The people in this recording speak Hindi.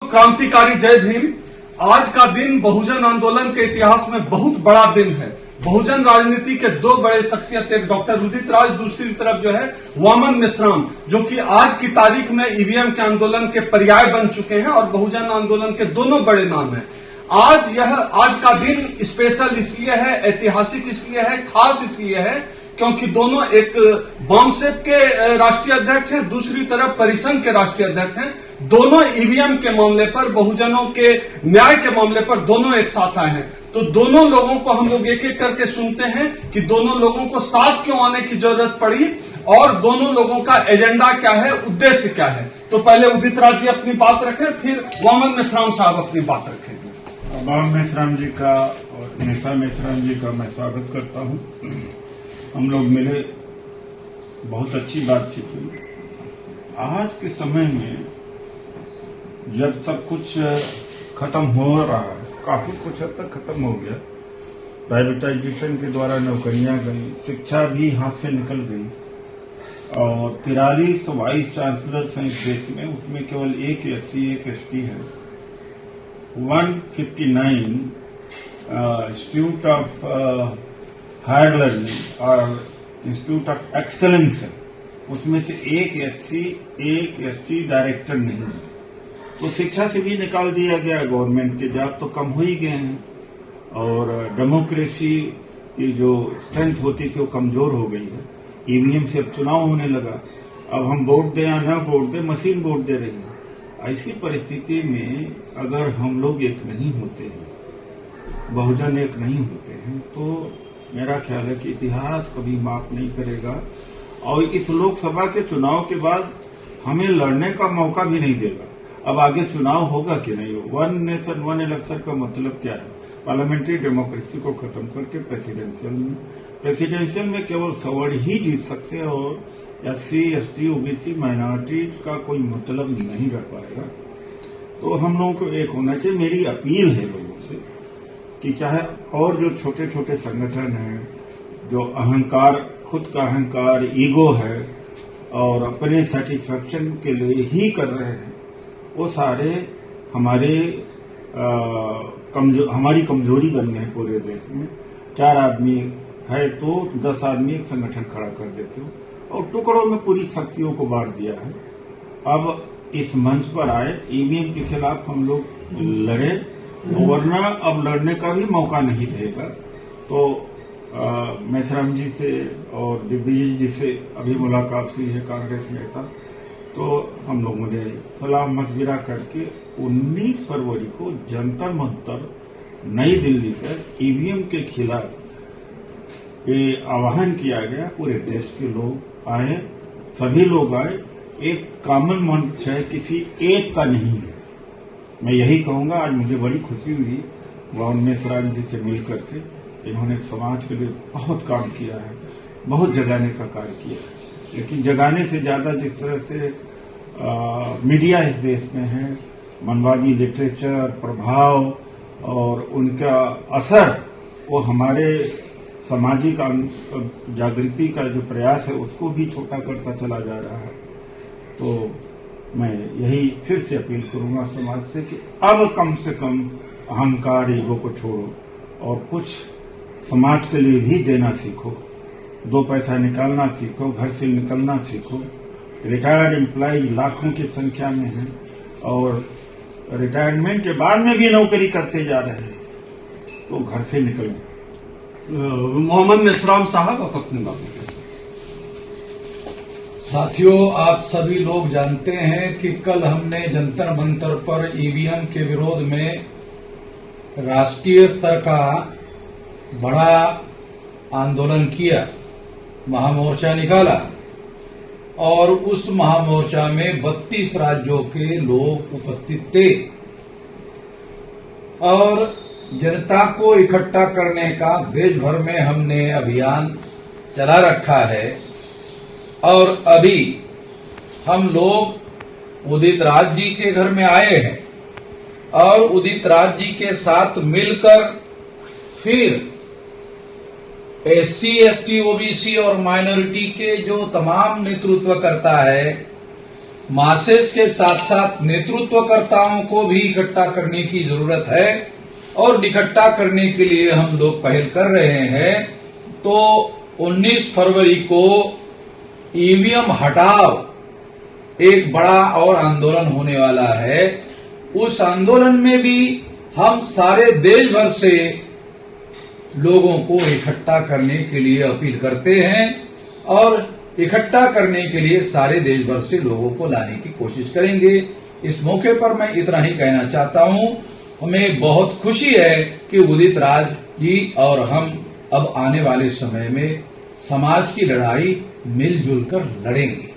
क्रांतिकारी जय भीम। आज का दिन बहुजन आंदोलन के इतिहास में बहुत बड़ा दिन है। बहुजन राजनीति के दो बड़े शख्सियत, एक डॉक्टर उदित राज, दूसरी तरफ जो है वामन मेश्राम, जो कि आज की तारीख में ईवीएम के आंदोलन के पर्याय बन चुके हैं और बहुजन आंदोलन के दोनों बड़े नाम हैं। आज का दिन स्पेशल इसलिए है, ऐतिहासिक इसलिए है, खास इसलिए है क्योंकि दोनों, एक बामसेप के राष्ट्रीय अध्यक्ष हैं, दूसरी तरफ परिसंघ के राष्ट्रीय अध्यक्ष हैं। दोनों ईवीएम के मामले पर, बहुजनों के न्याय के मामले पर दोनों एक साथ आए हैं। तो दोनों लोगों को हम लोग एक एक करके सुनते हैं कि दोनों लोगों को साथ क्यों आने की जरूरत पड़ी और दोनों लोगों का एजेंडा क्या है, उद्देश्य क्या है। तो पहले उदित राज जी अपनी बात रखें, फिर वामन मेश्राम साहब अपनी बात रखेंगे। वामन मेश्राम जी का और निशा मेश्राम जी का मैं स्वागत करता हूं। हम लोग मिले, बहुत अच्छी बातचीत हुई। आज के समय में जब सब कुछ खत्म हो रहा है, काफी कुछ हद तक खत्म हो गया, प्राइवेटाइजेशन के द्वारा नौकरियां गई, शिक्षा भी हाथ से निकल गई और 43 वाइस चांसलर हैं इस देश में, उसमें केवल एक SC एक ST है। 159 इंस्टीट्यूट ऑफ हायर लर्निंग और इंस्टीट्यूट ऑफ एक्सेलेंस है, उसमें से एक SC एक ST डायरेक्टर नहीं है। तो शिक्षा से भी निकाल दिया गया, गवर्नमेंट के जॉब तो कम हो ही गए हैं और डेमोक्रेसी की जो स्ट्रेंथ होती थी वो कमजोर हो गई है। ईवीएम से अब चुनाव होने लगा, अब हम वोट दें या न वोट दें, मशीन वोट दे रही है। ऐसी परिस्थिति में अगर हम लोग एक नहीं होते हैं, बहुजन एक नहीं होते हैं, तो मेरा ख्याल है कि इतिहास कभी माफ नहीं करेगा और इस लोकसभा के चुनाव के बाद हमें लड़ने का मौका भी नहीं देगा। अब आगे चुनाव होगा कि नहीं हो। 1 नेशन 1 इलेक्शन का मतलब क्या है? पार्लियामेंट्री डेमोक्रेसी को खत्म करके प्रेसिडेंशियल में केवल सवर्ण ही जीत सकते हैं और SC ST OBC माइनॉरिटी का कोई मतलब नहीं रह पाएगा। तो हम लोगों को एक होना चाहिए। मेरी अपील है लोगों से कि चाहे और जो छोटे छोटे संगठन हैं, जो अहंकार, खुद का अहंकार, ईगो है और अपने सेटिस्फैक्शन के लिए ही कर रहे हैं, वो सारे हमारी कमजोरी बन गए हैं पूरे देश में। 4 आदमी है तो 10 आदमी एक संगठन खड़ा कर देते हो और टुकड़ों में पूरी शक्तियों को बांट दिया है। अब इस मंच पर आए, ईवीएम के खिलाफ हम लोग लड़े, वरना अब लड़ने का भी मौका नहीं रहेगा। तो मेश्राम जी से और दिग्विजय जी से अभी मुलाकात हुई है, कांग्रेस नेता, तो हम लोगों ने सलाह मशविरा करके 19 फरवरी को जंतर मंतर नई दिल्ली पर ईवीएम के खिलाफ ये आह्वान किया गया। पूरे देश के लोग आए, सभी लोग आए, एक कॉमन मंच है, किसी एक का नहीं है। मैं यही कहूंगा। आज मुझे बड़ी खुशी हुई वामन मेश्राम जी से मिल करके। इन्होंने समाज के लिए बहुत काम किया है, बहुत जगाने का कार्य किया है। लेकिन जगाने से ज्यादा जिस तरह से मीडिया इस देश में है, मनवादी लिटरेचर, प्रभाव और उनका असर, वो हमारे सामाजिक जागृति का जो प्रयास है उसको भी छोटा करता चला जा रहा है। तो मैं यही फिर से अपील करूंगा समाज से कि अब कम से कम अहंकार, ईगो को छोड़ो और कुछ समाज के लिए भी देना सीखो। 2 पैसा निकालना सीखो, घर से निकलना सीखो। रिटायर्ड एम्प्लॉय लाखों की संख्या में है और रिटायरमेंट के बाद में भी नौकरी करते जा रहे हैं, तो घर से निकलें। मोहम्मद मेश्राम साहब आप अपनी बात करें। साथियों, आप सभी लोग जानते हैं कि कल हमने जंतर मंतर पर ईवीएम के विरोध में राष्ट्रीय स्तर का बड़ा आंदोलन किया, महामोर्चा निकाला और उस महामोर्चा में 32 राज्यों के लोग उपस्थित थे और जनता को इकट्ठा करने का देश भर में हमने अभियान चला रखा है। और अभी हम लोग उदित राज जी के घर में आए हैं और उदित राज जी के साथ मिलकर फिर SC ST OBC और माइनॉरिटी के जो तमाम नेतृत्व करता है मासेस के साथ साथ नेतृत्वकर्ताओं को भी इकट्ठा करने की जरूरत है और इकट्ठा करने के लिए हम लोग पहल कर रहे हैं। तो 19 फरवरी को ईवीएम हटाओ एक बड़ा और आंदोलन होने वाला है। उस आंदोलन में भी हम सारे देश भर से लोगों को इकट्ठा करने के लिए अपील करते हैं और इकट्ठा करने के लिए सारे देश भर से लोगों को लाने की कोशिश करेंगे। इस मौके पर मैं इतना ही कहना चाहता हूं, हमें बहुत खुशी है कि उदित राज जी और हम अब आने वाले समय में समाज की लड़ाई मिलजुल कर लड़ेंगे।